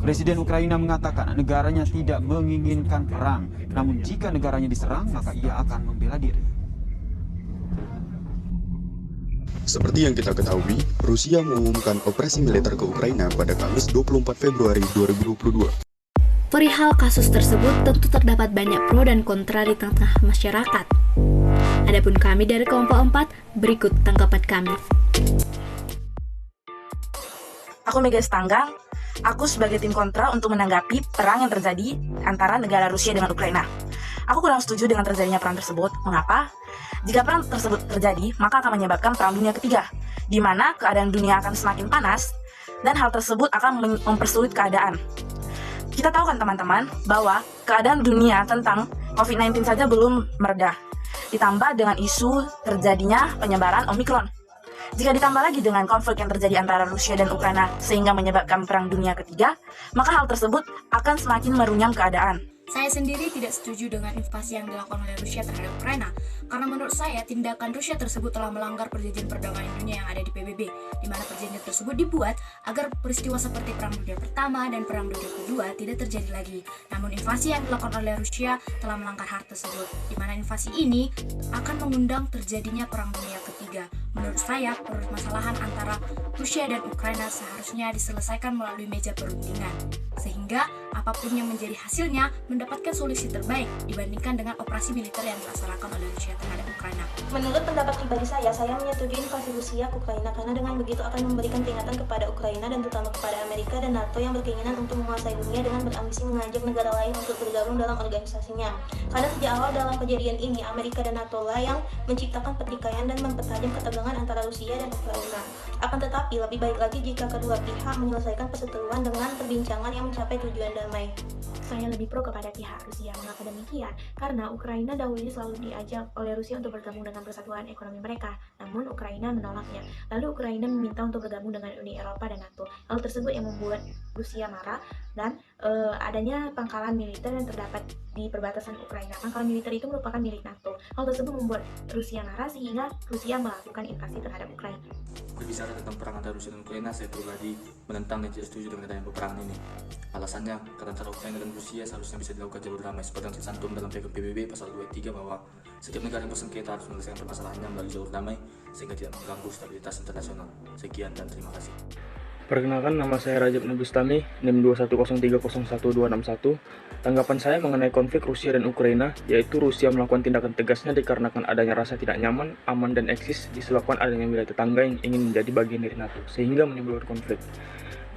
Presiden Ukraina mengatakan negaranya tidak menginginkan perang, namun jika negaranya diserang, maka ia akan membela diri. Seperti yang kita ketahui, Rusia mengumumkan operasi militer ke Ukraina pada Kamis 24 Februari 2022. Perihal kasus tersebut tentu terdapat banyak pro dan kontra di tengah masyarakat. Adapun kami dari kelompok 4, berikut tanggapan kami. Aku Mega Stanggang, aku sebagai tim kontra untuk menanggapi perang yang terjadi antara negara Rusia dengan Ukraina. Aku kurang setuju dengan terjadinya perang tersebut. Mengapa? Jika perang tersebut terjadi, maka akan menyebabkan perang dunia ketiga, di mana keadaan dunia akan semakin panas, dan hal tersebut akan mempersulit keadaan. Kita tahu kan teman-teman, bahwa keadaan dunia tentang COVID-19 saja belum mereda, ditambah dengan isu terjadinya penyebaran Omikron. Jika ditambah lagi dengan konflik yang terjadi antara Rusia dan Ukraina sehingga menyebabkan perang dunia ketiga, maka hal tersebut akan semakin merunyam keadaan. Saya sendiri tidak setuju dengan invasi yang dilakukan oleh Rusia terhadap Ukraina, karena menurut saya tindakan Rusia tersebut telah melanggar perjanjian perdagangan dunia yang ada di PBB, di mana perjanjian tersebut dibuat agar peristiwa seperti Perang Dunia Pertama dan Perang Dunia Kedua tidak terjadi lagi. Namun invasi yang dilakukan oleh Rusia telah melanggar hal tersebut, di mana invasi ini akan mengundang terjadinya Perang Dunia Ketiga. Menurut saya, permasalahan antara Rusia dan Ukraina seharusnya diselesaikan melalui meja perundingan, sehingga apapun yang menjadi hasilnya mendapatkan solusi terbaik dibandingkan dengan operasi militer yang dilaksanakan oleh Rusia terhadap Ukraina. Menurut pendapat pribadi saya menyetujui invasi Rusia ke Ukraina karena dengan begitu akan memberikan peringatan kepada Ukraina dan terutama kepada Amerika dan NATO yang berkeinginan untuk menguasai dunia dengan berambisi mengajak negara lain untuk bergabung dalam organisasinya. Karena sejak awal dalam kejadian ini, Amerika dan NATO lah yang menciptakan pertikaian dan mempertajam ketegangan antara Rusia dan Ukraina. Akan tetapi, lebih baik lagi jika kedua pihak menyelesaikan perseteruan dengan perbincangan yang mencapai tujuan damai. Saya lebih pro kepada pihak Rusia. Mengapa demikian? Karena Ukraina dahulunya selalu diajak oleh Rusia untuk bergabung dengan persatuan ekonomi mereka, namun Ukraina menolaknya. Lalu Ukraina meminta untuk bergabung dengan Uni Eropa dan NATO. Hal tersebut yang membuat Rusia marah dan adanya pangkalan militer yang terdapat di perbatasan Ukraina. Pangkalan militer itu merupakan milik NATO. Hal tersebut membuat Rusia marah sehingga Rusia melakukan invasi terhadap Ukraina. Berbicara tentang perang antara Rusia dan Ukraina, saya pribadi menentang dan tidak setuju dengan adanya peperangan ini. Alasannya, karena antara Ukraina dan Rusia seharusnya bisa dilakukan jalur damai seperti yang tercantum dalam PBB pasal 23 bahwa setiap negara yang bersengketa harus menyelesaikan permasalahannya melalui jalur damai sehingga tidak mengganggu stabilitas internasional. Sekian dan terima kasih. Perkenalkan, nama saya Rajab Nubustami, NIM 210301261. Tanggapan saya mengenai konflik Rusia dan Ukraina, yaitu Rusia melakukan tindakan tegasnya dikarenakan adanya rasa tidak nyaman, aman, dan eksis disebabkan adanya wilayah tetangga yang ingin menjadi bagian dari NATO, sehingga menimbulkan konflik.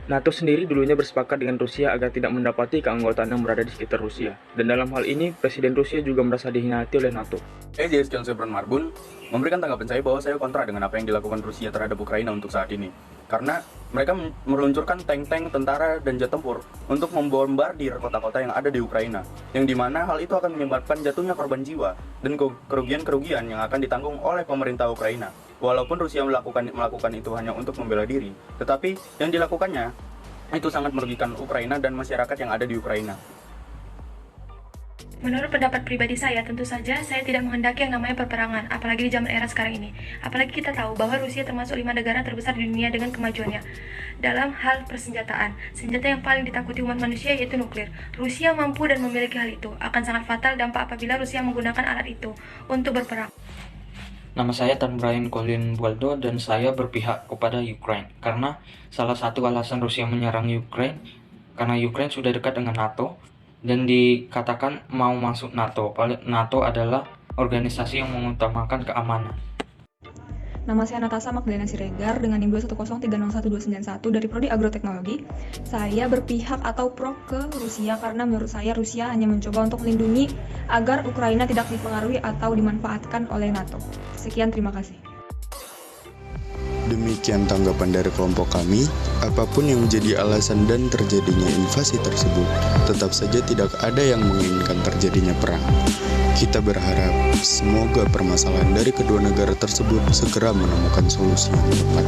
NATO sendiri dulunya bersepakat dengan Rusia agar tidak mendapati keanggotaan yang berada di sekitar Rusia. Dan dalam hal ini, Presiden Rusia juga merasa dihianati oleh NATO. Saya Jason Sebran Marbun, memberikan tanggapan saya bahwa saya kontra dengan apa yang dilakukan Rusia terhadap Ukraina untuk saat ini. Karena mereka meluncurkan tank-tank, tentara, dan jet tempur untuk membombardir kota-kota yang ada di Ukraina. Yang dimana hal itu akan menyebabkan jatuhnya korban jiwa dan kerugian-kerugian yang akan ditanggung oleh pemerintah Ukraina. Walaupun Rusia melakukan itu hanya untuk membela diri, tetapi yang dilakukannya itu sangat merugikan Ukraina dan masyarakat yang ada di Ukraina. Menurut pendapat pribadi saya, tentu saja saya tidak menghendaki yang namanya perperangan, apalagi di zaman era sekarang ini. Apalagi kita tahu bahwa Rusia termasuk 5 negara terbesar di dunia dengan kemajuannya. Dalam hal persenjataan, senjata yang paling ditakuti umat manusia yaitu nuklir. Rusia mampu dan memiliki hal itu. Akan sangat fatal dampak apabila Rusia menggunakan alat itu untuk berperang. Nama saya Tan Brian Colin Waldo dan saya berpihak kepada Ukraine. Karena salah satu alasan Rusia menyerang Ukraine, karena Ukraine sudah dekat dengan NATO, dan dikatakan mau masuk NATO. NATO adalah organisasi yang mengutamakan keamanan. Nama saya Natasha Magdalena Siregar dengan NIM 210301291 dari Prodi Agroteknologi. Saya berpihak atau pro ke Rusia karena menurut saya Rusia hanya mencoba untuk melindungi agar Ukraina tidak dipengaruhi atau dimanfaatkan oleh NATO. Sekian, terima kasih. Demikian tanggapan dari kelompok kami. Apapun yang menjadi alasan dan terjadinya invasi tersebut, tetap saja tidak ada yang menginginkan terjadinya perang. Kita berharap semoga permasalahan dari kedua negara tersebut segera menemukan solusi yang tepat.